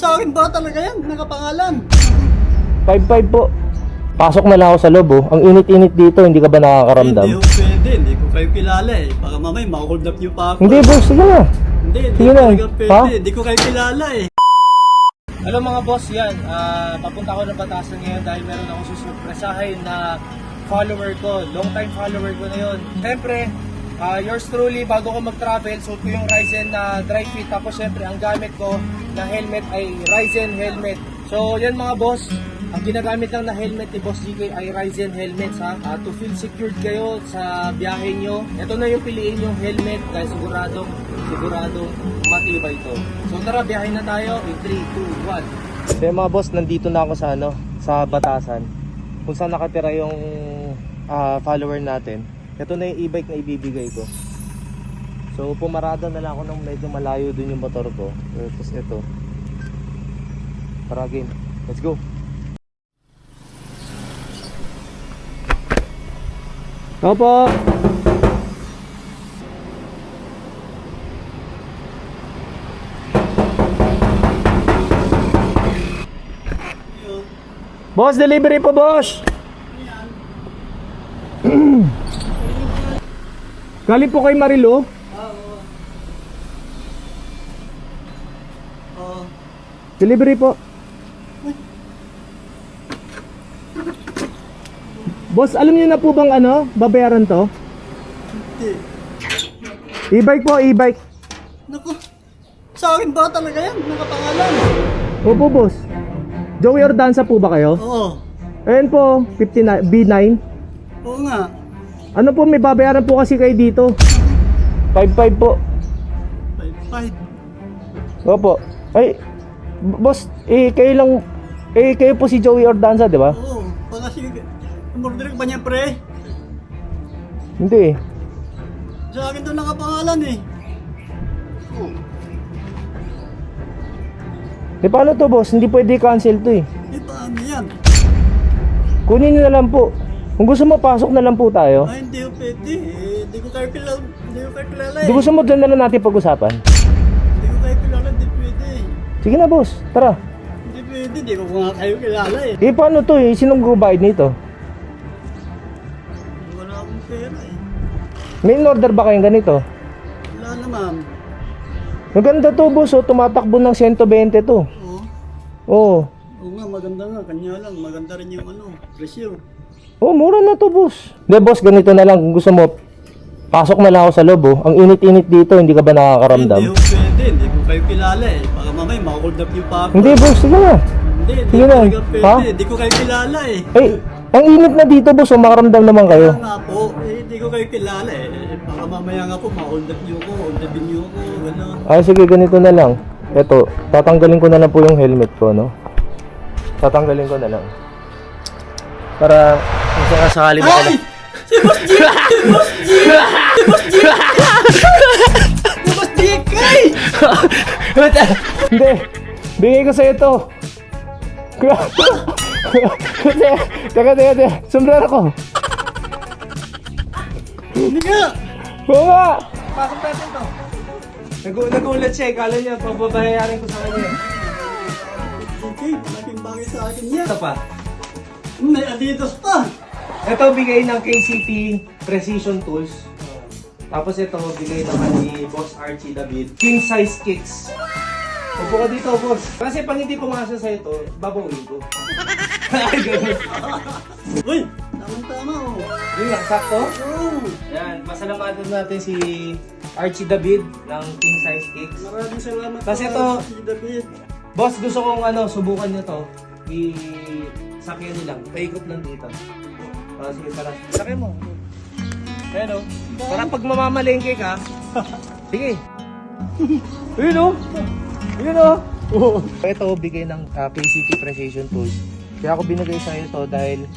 Sa akin ba talaga yan? Nakapangalan. 5-5 po. Pasok na lang ako sa loob oh. Ang init-init dito, hindi ka ba nakakaramdam? Hindi ko pwede. Hindi ko kayo kilala eh. Baka mamay mahold up niyo pa ako. Hindi boss, sige na. Hindi Sige na. talaga pwede. Ha? Hindi ko kayo kilala eh. Hello mga boss, yan. Papunta ako ng Batasan ngayon dahil meron akong susurpresahin na follower ko. Long time follower ko na yun. Siyempre, yours truly, bago ko mag-travel, suot ko yung Ryzen na dry fit. Tapos siyempre, ang gamit ko na helmet ay Ryzen helmet. So yan mga boss, ang ginagamit lang na helmet ni Boss GK ay Ryzen helmets ha. To feel secured kayo sa biyahe nyo. Ito na yung piliin yung helmet dahil siguradong matibay ito. So tara, biyahe na tayo in 3, 2, 1. Kaya mga boss, nandito na ako sa sa Batasan. Kung saan nakatira yung follower natin. Ito na yung e-bike na ibibigay ko. So pumarada na lang ako ng medyo malayo dun yung motor ko. Tapos ito. Tara game, let's go. Opo. Boss, delivery po, boss. Galing po kay Marilo. Delivery po. Boss, alam niyo na po bang babayaran to? Hindi. E-bike po, e-bike. Naku. Sa akin ba talaga yan? Nakapangalan. Opo, boss. Joey Ordanza po ba kayo? Oo. Ayan po, 59, B9. Oo nga. Ano po, may babayaran po kasi kayo dito. 5-5 po. 5-5. Opo. Ay, boss, kayo po si Joey Ordanza, di ba? Oo. Baka si... Umorder ba niya pre? Hindi eh. Sa akin to nakapangalan eh. Oo. Eh paano to, boss? Hindi pwede cancel to eh. Eh paano yan? Kunin nyo na lang po. Kung gusto mo, pasok na lang po tayo. Ay hindi ko pwede eh. Hindi ko kayo kilala. Hindi ko kayo kilala eh. Di gusto mo, dyan na lang natin pag-usapan. Hindi ko kayo kilala. Hindi pwede eh. Sige na, boss. Tara. Hindi pwede. Hindi ko nga kayo kilala eh. Eh paano to eh? Sinong gubayad nito? Wala akong pera eh. May in-order ba kayong ganito? Wala naman. Maganda to, boss. Oh. Tumatakbo ng 120 to. Oo. Oo. Oo nga maganda nga. Kanya lang. Maganda rin yung presyo. Oh, mura na to, boss. Hindi, boss, ganito na lang. Kung gusto mo, pasok na lang ako sa loob, oh. Ang init-init dito, hindi ka ba nakakaramdam? Hindi ko pwede. Hindi ko kayo kilala eh. Baka mamay mahold up niyo pa ako. Hindi, boss, sige na. Hindi Sige na. talaga pwede. Ha? Hindi ko kayo kilala eh. Eh, ang init na dito, boss, oh. Makaramdam naman kayo. Kaya nga po, hindi ko kayo kilala eh. Baka mamaya nga po ma-hold up niyo ko, hold upin niyo ko, gano'n. Ay, sige, ganito na lang. Eto, tatanggalin ko na lang po yung helmet ko, no? Tatanggalin ko na lang. Para, kung sakasakali mo Ay! Si Boss G! Si Boss G! Si Boss G! Si Boss G! Kay! Hindi, bigay ko sa'yo to. Teka. Sombrero ko. Hindi nga! Oo nga. Pasok natin to. Nagulat siya, kala niya pababayarin ko sa kanya. Okay, malaking bagay sa akin yan. Ito pa. May Adidas pa! Ito bigay ng KCT Precision Tools. Tapos ito bigay naman ni Boss Archie David King Size Kicks. Upo ka dito, boss. Kasi pag hindi pumasok sa ito, babawin ko. Ay, ganun. Uy! Tamang-tama oh. Yun lang, sakto. Oo. Yan, pasalamatan natin si Archie David ng King Size Kicks. Maraming salamat Kasi po, ito, si David. Boss, gusto kong subukan nyo to. Sakyan nyo lang. Paikot lang dito. Sige, tara. Sakyan mo. Ayan o. Para pag mamamalengke ka. Sige. Ayun o. Ayun o. Ito, bigay ng KCT Precision Tools. Kaya ako binigay sa'yo to dahil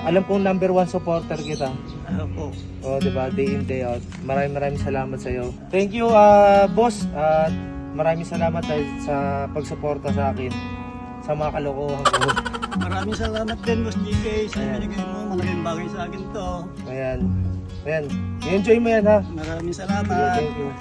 alam kong number 1 supporter kita. Ano po? O, diba? Day in, day out. Maraming salamat sa'yo. Thank you, boss. At maraming salamat dahil sa pagsuporta sa akin sa mga kalokohan ko. Maraming salamat din, Boss GK. Sa binigay mo, malaking bagay sa akin to. Ayan. I-enjoy mo yan, ha? Maraming salamat. Thank you.